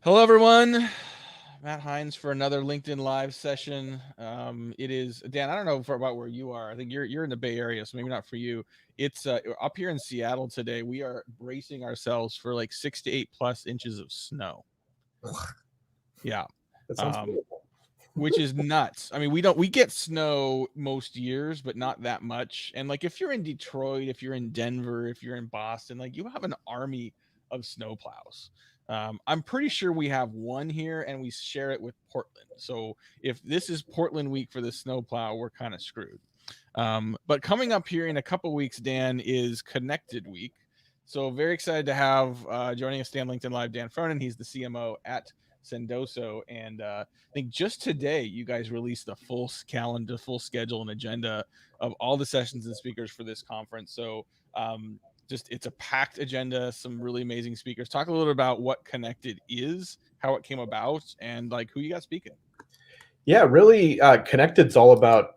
Hello, everyone. Matt Heinz for another LinkedIn Live session. It is Dan. I don't know about where you are. I think you're in the Bay Area, so maybe not for you. It's up here in Seattle today. We are bracing ourselves for like 6 to 8+ inches of snow. Yeah, That sounds um, beautiful. which is nuts. I mean, we get snow most years, but not that much. And like, if you're in Detroit, if you're in Denver, if you're in Boston, like you have an army of snowplows. I'm pretty sure we have one here, and we share it with Portland. So if this is Portland week for the snowplow, we're kind of screwed. But coming up here in a couple weeks, Dan, is Connected Week. So very excited to have joining us, Dan LinkedIn Live, Dan Frohnen. He's the CMO at Sendoso, and I think just today you guys released the full calendar, full schedule, and agenda of all the sessions and speakers for this conference. So just it's a packed agenda, some really amazing speakers. Talk a little bit about what Connected is, how it came about, and like who you got speaking. Yeah, really, Connected's all about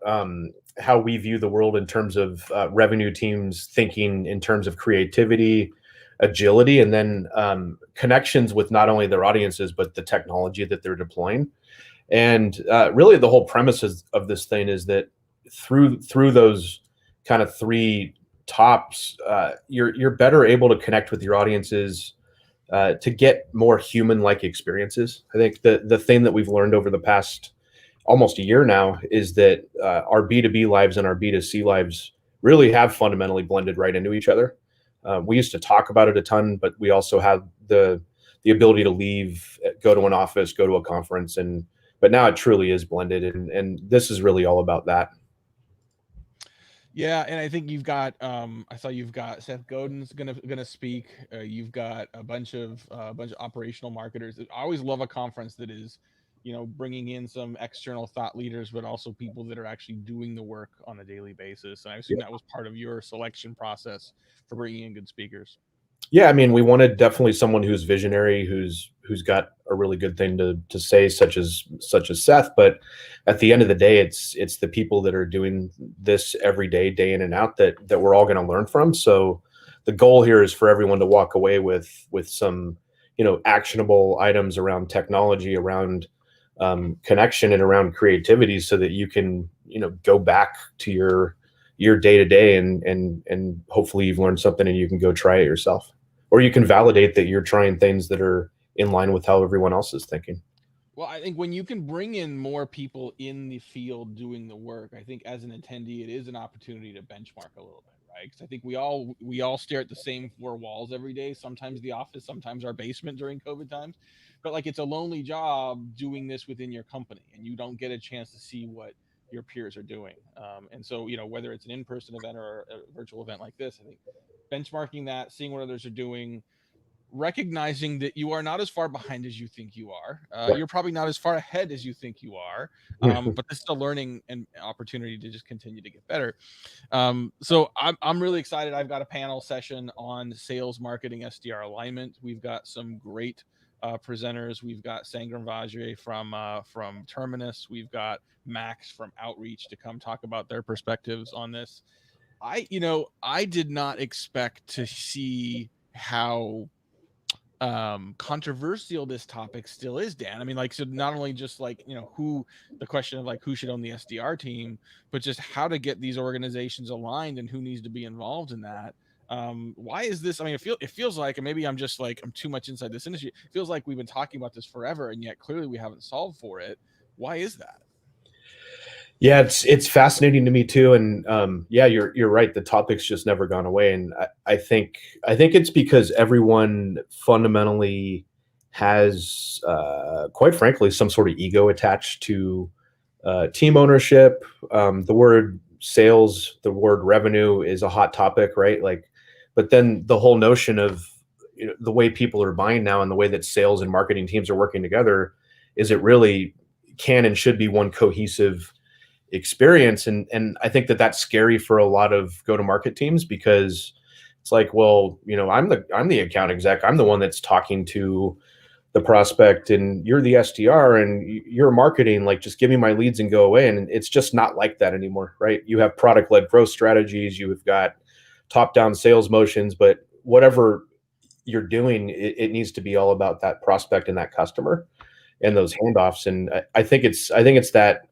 how we view the world in terms of revenue teams thinking in terms of creativity, agility, and then connections with not only their audiences but the technology that they're deploying. And really, the whole premise of this thing is that through those kind of three tops, you're better able to connect with your audiences to get more human-like experiences. I think the thing that we've learned over the past almost a year now is that our B2B lives and our B2C lives really have fundamentally blended right into each other. We used to talk about it a ton, but we also have the ability to leave, go to an office, go to a conference, but now it truly is blended, and this is really all about that. Yeah, and I think you've got I saw you've got Seth Godin's gonna speak. You've got a bunch of operational marketers. I always love a conference that is, bringing in some external thought leaders, but also people that are actually doing the work on a daily basis. And I assume that was part of your selection process for bringing in good speakers. Yeah, I mean, we wanted definitely someone who's visionary, who's got a really good thing to say, such as Seth. But at the end of the day, it's the people that are doing this every day, day in and out, that we're all going to learn from. So the goal here is for everyone to walk away with some actionable items around technology, around connection, and around creativity, so that you can go back to your day to day, and hopefully you've learned something and you can go try it yourself, or you can validate that you're trying things that are in line with how everyone else is thinking. Well, I think when you can bring in more people in the field doing the work, I think as an attendee, it is an opportunity to benchmark a little bit, right? Because I think we all stare at the same four walls every day. Sometimes the office, sometimes our basement during COVID times, but like it's a lonely job doing this within your company, and you don't get a chance to see what your peers are doing. And so, whether it's an in-person event or a virtual event like this, I think benchmarking that, seeing what others are doing, recognizing that you are not as far behind as you think you are. You're probably not as far ahead as you think you are, but this is a learning and opportunity to just continue to get better. So I'm really excited. I've got a panel session on sales, marketing, SDR alignment. We've got some great presenters. We've got Sangram Vajre from Terminus. We've got Max from Outreach to come talk about their perspectives on this. I did not expect to see how controversial this topic still is, Dan. I mean, like, so not only just like who, the question of like who should own the SDR team, but just how to get these organizations aligned and who needs to be involved in that. Why is this? I mean, it feels like, and maybe I'm just like I'm too much inside this industry. It feels like we've been talking about this forever, and yet clearly we haven't solved for it. Why is that? Yeah, it's fascinating to me too, and yeah, you're right. The topic's just never gone away, and I think it's because everyone fundamentally has, quite frankly, some sort of ego attached to team ownership. The word sales, the word revenue is a hot topic, right? Like, but then the whole notion of the way people are buying now and the way that sales and marketing teams are working together, is it really can and should be one cohesive experience. And I think that that's scary for a lot of go-to-market teams, because it's like, well, I'm the account exec. I'm the one that's talking to the prospect, and you're the SDR, and you're marketing. Like, just give me my leads and go away. And it's just not like that anymore, right? You have product-led growth strategies. You have got top-down sales motions, but whatever you're doing, it needs to be all about that prospect and that customer and those handoffs. And I think it's that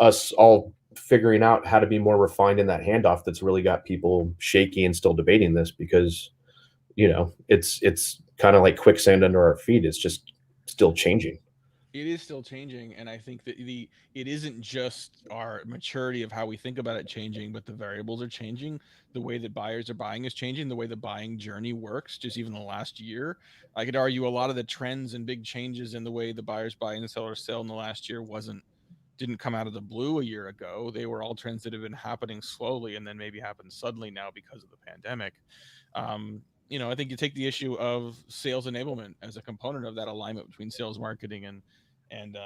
us all figuring out how to be more refined in that handoff that's really got people shaky and still debating this, because it's kind of like quicksand under our feet. It's just still changing. It is still changing, and I think that it isn't just our maturity of how we think about it changing, but the variables are changing. The way that buyers are buying is changing. The way the buying journey works, just even the last year, I could argue a lot of the trends and big changes in the way the buyers buy and the sellers sell in the last year didn't come out of the blue a year ago. They were all trends that have been happening slowly and then maybe happened suddenly now because of the pandemic. I think you take the issue of sales enablement as a component of that alignment between sales, marketing, and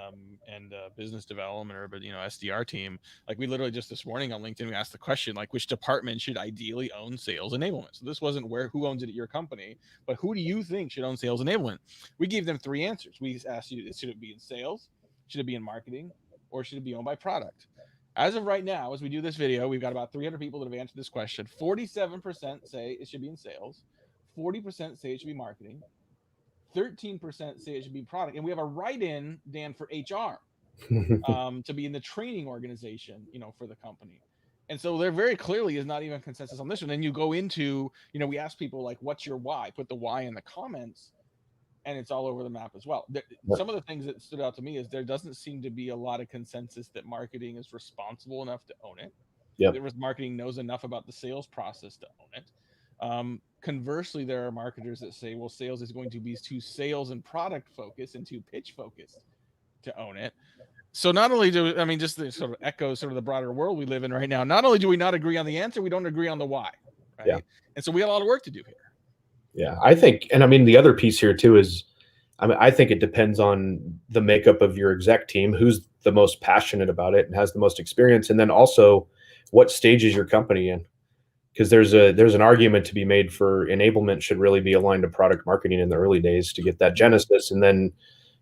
business development, or SDR team. Like, we literally just this morning on LinkedIn, we asked the question, like, which department should ideally own sales enablement? So this wasn't who owns it at your company, but who do you think should own sales enablement? We gave them 3 answers. We asked you, should it be in sales, should it be in marketing, or should it be owned by product? As of right now, as we do this video, we've got about 300 people that have answered this question. 47% say it should be in sales, 40% say it should be marketing, 13% say it should be product, and we have a write-in, Dan, for HR to be in the training organization, for the company. And so there very clearly is not even consensus on this one. And you go into, we ask people, like, what's your why? Put the why in the comments, and it's all over the map as well. Some of the things that stood out to me is there doesn't seem to be a lot of consensus that marketing is responsible enough to own it. Yep. That marketing knows enough about the sales process to own it. Conversely, there are marketers that say, well, sales is going to be too sales and product focused and too pitch focused to own it. So not only just to sort of echo sort of the broader world we live in right now, not only do we not agree on the answer, we don't agree on the why, right? Yeah. And so we have a lot of work to do here. Yeah, I think, and I mean, the other piece here too is, I think it depends on the makeup of your exec team, who's the most passionate about it and has the most experience, and then also what stage is your company in. Because there's an argument to be made for enablement should really be aligned to product marketing in the early days to get that genesis, and then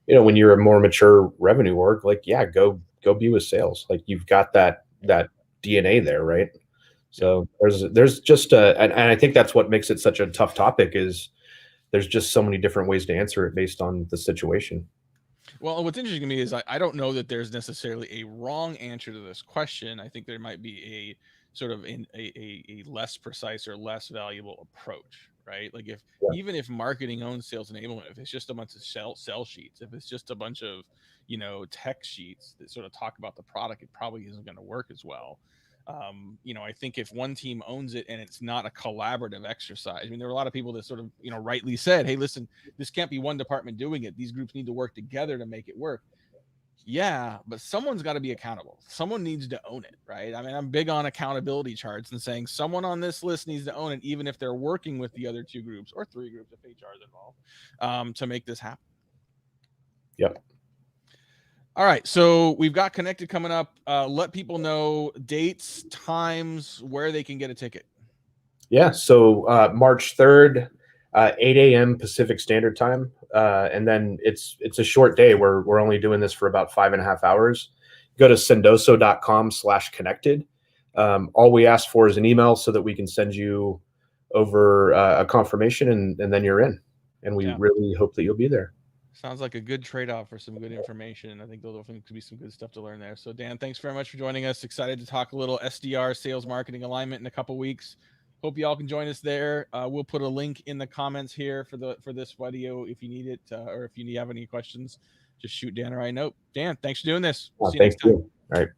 when you're a more mature revenue org, like, yeah, go be with sales. Like, you've got that DNA there, right? So there's just and I think that's what makes it such a tough topic, is there's just so many different ways to answer it based on the situation. Well, what's interesting to me is I don't know that there's necessarily a wrong answer to this question. I think there might be a sort of a less precise or less valuable approach, right? Like, even if marketing owns sales enablement, if it's just a bunch of sell sheets, if it's just a bunch of tech sheets that sort of talk about the product, it probably isn't going to work as well. I think if one team owns it and it's not a collaborative exercise, I mean, there are a lot of people that sort of, rightly said, hey, listen, this can't be one department doing it. These groups need to work together to make it work. Yeah, but someone's got to be accountable. Someone needs to own it, right? I mean, I'm big on accountability charts and saying someone on this list needs to own it, even if they're working with the other 2 groups or 3 groups if HR is involved, to make this happen. Yep. All right, so we've got Connected coming up. Let people know dates, times, where they can get a ticket. Yeah, so March 3rd, 8 a.m. Pacific Standard Time, and then it's a short day. We're only doing this for about 5.5 hours. Go to sendoso.com/connected. All we ask for is an email so that we can send you over a confirmation, and then you're in. And we really hope that you'll be there. Sounds like a good trade-off for some good information. I think there'll definitely be some good stuff to learn there. So, Dan, thanks very much for joining us. Excited to talk a little SDR, sales marketing alignment, in a couple weeks. Hope you all can join us there. We'll put a link in the comments here for this video if you need it, or if you have any questions, just shoot Dan or I a note. Dan, thanks for doing this. See you next time. All right.